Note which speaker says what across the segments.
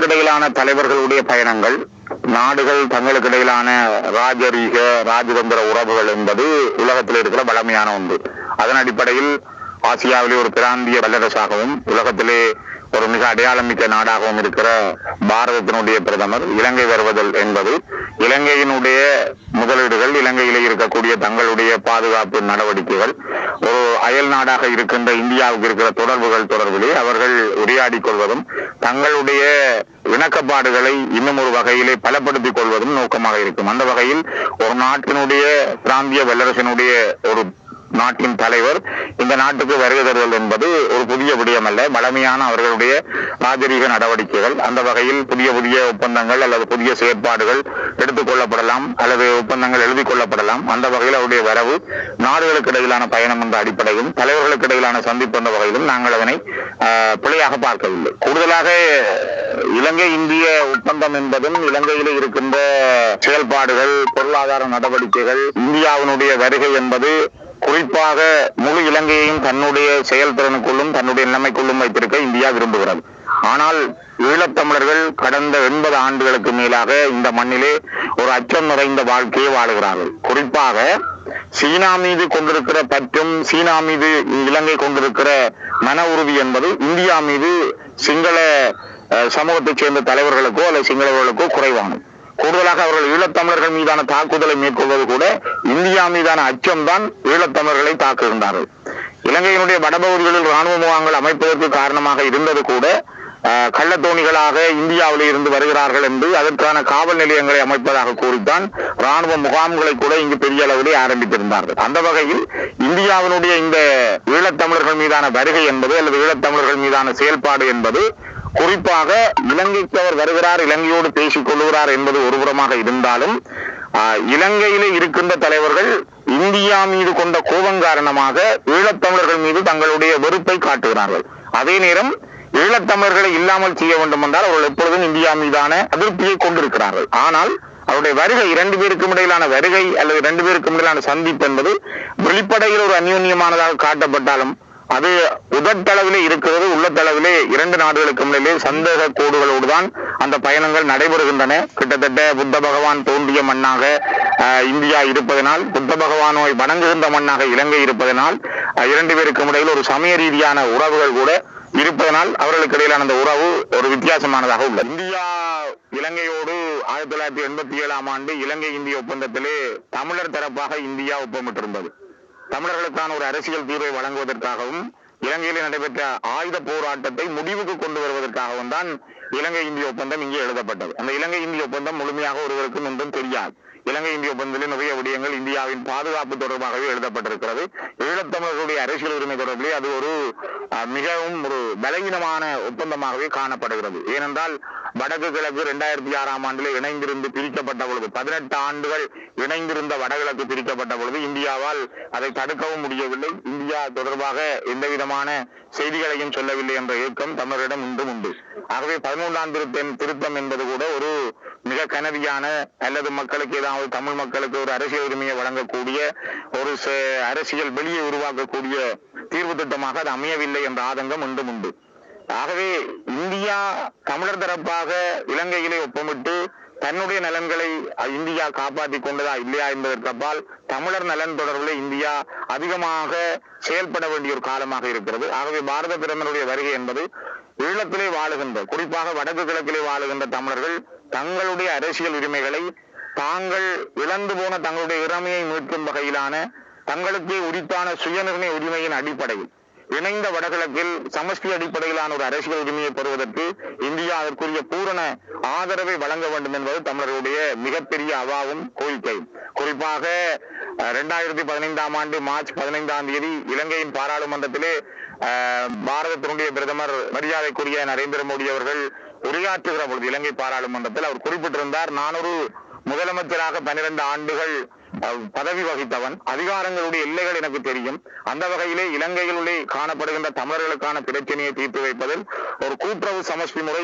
Speaker 1: நாடுகளுக்கு இடையிலான தலைவர்களுடைய பயணங்கள், நாடுகள் தங்களுக்கு இடையிலான ராஜரீக ராஜதந்திர உறவுகள் என்பது உலகத்தில் இருக்கிற பலமையான ஒன்று. அதன் அடிப்படையில் ஆசியாவிலே ஒரு பிராந்திய வல்லரசாகவும் உலகத்திலே ஒரு மிக அடையாளமிக்க நாடாகவும் இருக்கிற பாரதத்தினுடைய பிரதமர் இலங்கை வருவதல் என்பது இலங்கையினுடைய முதலீடுகள், இலங்கையிலே இருக்கக்கூடிய தங்களுடைய பாதுகாப்பு நடவடிக்கைகள், ஒரு அயல் நாடாக இருக்கின்ற இந்தியாவுக்கு இருக்கிற தொடர்புகள் தொடர்பிலே அவர்கள் உரையாடிக் கொள்வதும் தங்களுடைய இணக்கப்பாடுகளை இன்னும் ஒரு வகையிலே பலப்படுத்திக் கொள்வதும் நோக்கமாக இருக்கும். அந்த வகையில் ஒரு நாட்டினுடைய பிராந்திய வல்லரசினுடைய ஒரு நாட்டின் தலைவர் இந்த நாட்டுக்கு வருகை தருதல் என்பது ஒரு புதிய விடயம் அல்ல. பலமையான அவர்களுடைய ராஜரீக நடவடிக்கைகள். அந்த வகையில் புதிய புதிய ஒப்பந்தங்கள் அல்லது புதிய செயற்பாடுகள் எடுத்துக் கொள்ளப்படலாம் அல்லது ஒப்பந்தங்கள் எழுதி கொள்ளப்படலாம். அந்த வகையில் அவருடைய வரவு நாடுகளுக்கு இடையிலான பயணம் என்ற அடிப்படையும் தலைவர்களுக்கு இடையிலான சந்திப்பு என்ற வகையிலும் நாங்கள் அதனை பிழையாக பார்க்கவில்லை. கூடுதலாக இலங்கை இந்திய ஒப்பந்தம் என்பதும் இலங்கையிலே இருக்கின்ற செயல்பாடுகள், பொருளாதார நடவடிக்கைகள், இந்தியாவினுடைய வருகை என்பது குறிப்பாக முழு இலங்கையையும் தன்னுடைய செயல்திறனுக்குள்ளும் தன்னுடைய நிலைமைக்குள்ளும் வைத்திருக்க இந்தியா விரும்புகிறது. ஆனால் ஈழத்தமிழர்கள் கடந்த 80 ஆண்டுகளுக்கு மேலாக இந்த மண்ணிலே ஒரு அச்சம் நிறைந்த வாழ்க்கையை வாழுகிறார்கள். குறிப்பாக சீனா மீது கொண்டிருக்கிற பற்றும், சீனா மீது இலங்கை கொண்டிருக்கிற மன உறுதி என்பது இந்தியா மீது சிங்கள சமூகத்தைச் சேர்ந்த தலைவர்களுக்கோ அல்லது சிங்களவர்களுக்கோ குறைவானது. கூடுதலாக அவர்கள் ஈழத்தமிழர்கள் மீதான தாக்குதலை மேற்கொள்வது கூட இந்தியா மீதான அச்சம்தான் ஈழத்தமிழர்களை தாக்குகின்றார்கள். இலங்கையினுடைய வடபகுதிகளில் ராணுவ முகாம்கள் அமைப்பதற்கு காரணமாக இருந்தது கூட கள்ளத்தோணிகளாக இந்தியாவிலே இருந்து வருகிறார்கள் என்று அதற்கான காவல் நிலையங்களை அமைப்பதாக கூறித்தான் ராணுவ முகாம்களை கூட இங்கு பெரிய அளவிலே ஆரம்பித்திருந்தார்கள். அந்த வகையில் இந்தியாவினுடைய இந்த ஈழத்தமிழர்கள் மீதான வருகை என்பது அல்லது ஈழத்தமிழர்கள் மீதான செயல்பாடு என்பது குறிப்பாக இலங்கைக்கு அவர் வருகிறார், இலங்கையோடு பேசிக் கொள்கிறார் என்பது ஒருபுறமாக இருந்தாலும் இலங்கையிலே இருக்கின்ற தலைவர்கள் இந்தியா மீது கொண்ட கோபம் காரணமாக ஈழத்தமிழர்கள் மீது தங்களுடைய வெறுப்பை காட்டுகிறார்கள். அதே நேரம் ஈழத்தமிழர்களை இல்லாமல் செய்ய வேண்டும் என்றால் அவர்கள் எப்பொழுதும் இந்தியா மீதான அதிருப்தியை கொண்டிருக்கிறார்கள். ஆனால் அவருடைய வருகை, 2 பேருக்கும் இடையிலான வருகை அல்லது 2 பேருக்கும் இடையிலான சந்திப்பு என்பது வெளிப்படையில் ஒரு அந்யோன்யமானதாக காட்டப்பட்டாலும் அது உதட்டளவிலே இருக்கிறது. உள்ளத்தளவிலே 2 நாடுகளுக்கும் இடையிலே சந்தேக கோடுகளோடு தான் அந்த பயணங்கள் நடைபெறுகின்றன. கிட்டத்தட்ட புத்த பகவான் தோன்றிய மண்ணாக இந்தியா இருப்பதனால், புத்த பகவானை வணங்குகின்ற மண்ணாக இலங்கை இருப்பதனால் 2 பேருக்கும் இடையில் ஒரு சமய ரீதியான உறவுகள் கூட இருப்பதனால் அவர்களுக்கு இடையிலான அந்த உறவு ஒரு வித்தியாசமானதாக உள்ளது. இந்தியா இலங்கையோடு 1987ஆம் ஆண்டு இலங்கை இந்திய ஒப்பந்தத்திலே தமிழர் தரப்பாக இந்தியா ஒப்பமிட்டிருந்தது. தமிழர்களுக்கான ஒரு அரசியல் தீர்வை வழங்குவதற்காகவும் இலங்கையில் நடைபெற்ற ஆயுத போராட்டத்தை முடிவுக்கு கொண்டு வருவதற்காகவும் தான் இலங்கை இந்திய ஒப்பந்தம் இங்கே எழுதப்பட்டது. அந்த இலங்கை இந்திய ஒப்பந்தம் முழுமையாக ஒருவருக்கும் ஒன்றும் தெரியாது. இலங்கை இந்திய ஒப்பந்தத்தில் நிறைய விடயங்கள் இந்தியாவின் பாதுகாப்பு தொடர்பாகவே எழுதப்பட்டிருக்கிறது. ஈழத்தமிழர்களுடைய அரசியல் உரிமை தொடர்பிலே அது ஒரு மிகவும் ஒரு பலவீனமான ஒப்பந்தமாகவே காணப்படுகிறது. ஏனென்றால் வடக்கு கிழக்கு 2006ஆம் ஆண்டிலே இணைந்திருந்து பிரிக்கப்பட்ட பொழுது, 18 ஆண்டுகள் இணைந்திருந்த வடகிழக்கு பிரிக்கப்பட்ட பொழுது இந்தியாவால் அதை தடுக்கவும் முடியவில்லை. இந்தியா தொடர்பாக எந்த விதமான செய்திகளையும் சொல்லவில்லை என்ற ஏக்கம் தமிழரிடம் இன்றும் உண்டு. ஆகவே 13ஆம் திருத்தம் என்பது கூட ஒரு மிக கனதியான அல்லது மக்களுக்கு ஏதாவது தமிழ் மக்களுக்கு ஒரு அரசியல் உரிமையை வழங்கக்கூடிய ஒரு அரசியல் வெளியை உருவாக்கக்கூடிய தீர்வு திட்டமாக அது அமையவில்லை என்ற ஆதங்கம் இன்றும் உண்டு. ஆகவே இந்தியா தமிழர் தரப்பாக இலங்கையிலே ஒப்பமிட்டு தன்னுடைய நலன்களை இந்தியா காப்பாற்றிக் கொண்டதா இல்லையா என்பதற்கு அப்பால் தமிழர் நலன் தொடர்பில் இந்தியா அதிகமாக செயல்பட வேண்டிய ஒரு காலமாக இருக்கிறது. ஆகவே பாரத பிரதமருடைய வருகை என்பது ஈழத்திலே வாழுகின்ற, குறிப்பாக வடக்கு கிழக்கிலே வாழுகின்ற தமிழர்கள் தங்களுடைய அரசியல் உரிமைகளை தாங்கள் இழந்து போன தங்களுடைய இறமையை மீட்கும் வகையிலான தங்களுக்கு உரித்தான சுயநிர்ணய உரிமையின் அடிப்படையில் இணைந்த வடகிழக்கில் சமஷ்டி அடிப்படையிலான ஒரு அரசியல் உரிமையை பெறுவதற்கு இந்தியா அதற்குரிய பூரண ஆதரவை வழங்க வேண்டும் என்பது தமிழர்களுடைய மிகப்பெரிய அவாவும் கோரிக்கையும். குறிப்பாக 2015ஆம் ஆண்டு மார்ச் 15ஆம் தேதி இலங்கையின் பாராளுமன்றத்திலே பாரதத்தினுடைய பிரதமர் மரியாதைக்குரிய நரேந்திர மோடி அவர்கள் உரையாற்றுகிற பொழுது இலங்கை பாராளுமன்றத்தில் அவர் குறிப்பிட்டிருந்தார், நான் ஒரு முதலமைச்சராக 12 ஆண்டுகள் பதவி வகித்தவன், அதிகாரங்களுடைய எல்லைகள் எனக்கு தெரியும். அந்த வகையிலே இலங்கையிலே காணப்படுகின்ற தமிழர்களுக்கான பிரச்சனையை தீர்த்து வைப்பதில் ஒரு கூட்டுறவு சமஷ்டி முறை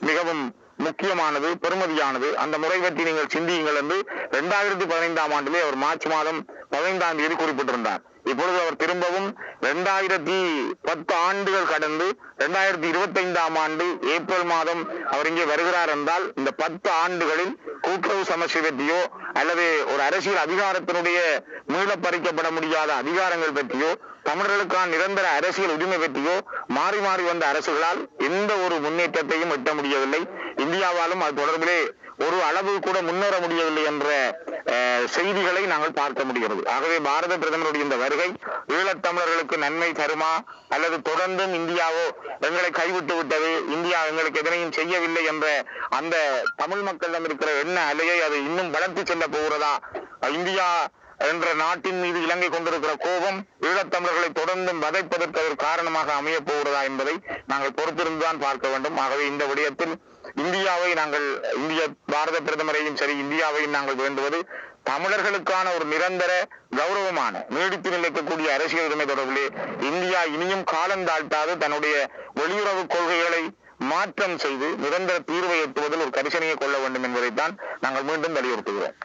Speaker 1: மிகவும் முக்கியமானது, பெருமதியானது. அந்த முறை பற்றி நீங்கள் சிந்தியுங்கள் என்று 2015ஆம் ஆண்டிலே அவர் மார்ச் மாதம் 15ஆம் தேதி குறிப்பிட்டிருந்தார். இப்பொழுது அவர் திரும்பவும் 2010 ஆண்டுகள் கடந்து 2025ஆம் ஆண்டு ஏப்ரல் மாதம் அவர் இங்கே வருகிறார் என்றால் இந்த 10 ஆண்டுகளில் கூட்டுறவு சமஸ்டி பற்றியோ அல்லது ஒரு அரசியல் அதிகாரத்தினுடைய மீள பறிக்கப்பட முடியாத அதிகாரங்கள் பற்றியோ தமிழர்களுக்கான நிரந்தர அரசியல் உரிமை பற்றியோ மாறி மாறி வந்த அரசுகளால் எந்த ஒரு முன்னேற்றத்தையும் எட்ட முடியவில்லை. இந்தியாவாலும் அது தொடர்பிலே ஒரு அளவு கூட முன்னேற முடியவில்லை என்ற செய்திகளை நாங்கள் பார்க்க முடிகிறது. ஆகவே பாரத பிரதமருடைய இந்த வருகை ஈழத்தமிழர்களுக்கு நன்மை தருமா அல்லது தொடர்ந்தும் இந்தியாவோ எங்களை கைவிட்டு விட்டது, இந்தியா எங்களுக்கு எதனையும் செய்யவில்லை என்ற அந்த தமிழ் மக்களிடம் இருக்கிற எண்ண அலையை அது இன்னும் வளர்த்து செல்ல போகிறதா, இந்தியா என்ற நாட்டின் மீது இலங்கை கொண்டிருக்கிற கோபம் ஈழத்தமிழர்களை தொடர்ந்தும் வதைப்பதற்கு அதற்கு காரணமாக அமைய போகிறதா என்பதை நாங்கள் பொறுத்திருந்துதான் பார்க்க வேண்டும். ஆகவே இந்த விடயத்தில் இந்தியாவை நாங்கள் பாரத பிரதமரையும் சரி இந்தியாவையும் நாங்கள் வேண்டுவது தமிழர்களுக்கான ஒரு நிரந்தர கௌரவமான நீடித்து நிலைக்கக்கூடிய அரசியல் உரிமை தொடர்பிலே இந்தியா இனியும் காலந்தாழ்த்தாது தன்னுடைய வெளியுறவு கொள்கைகளை மாற்றம் செய்து நிரந்தர தீர்வை எட்டுவதில் ஒரு கரிசனையை கொள்ள வேண்டும் என்பதைத்தான் நாங்கள் மீண்டும் வலியுறுத்துகிறோம்.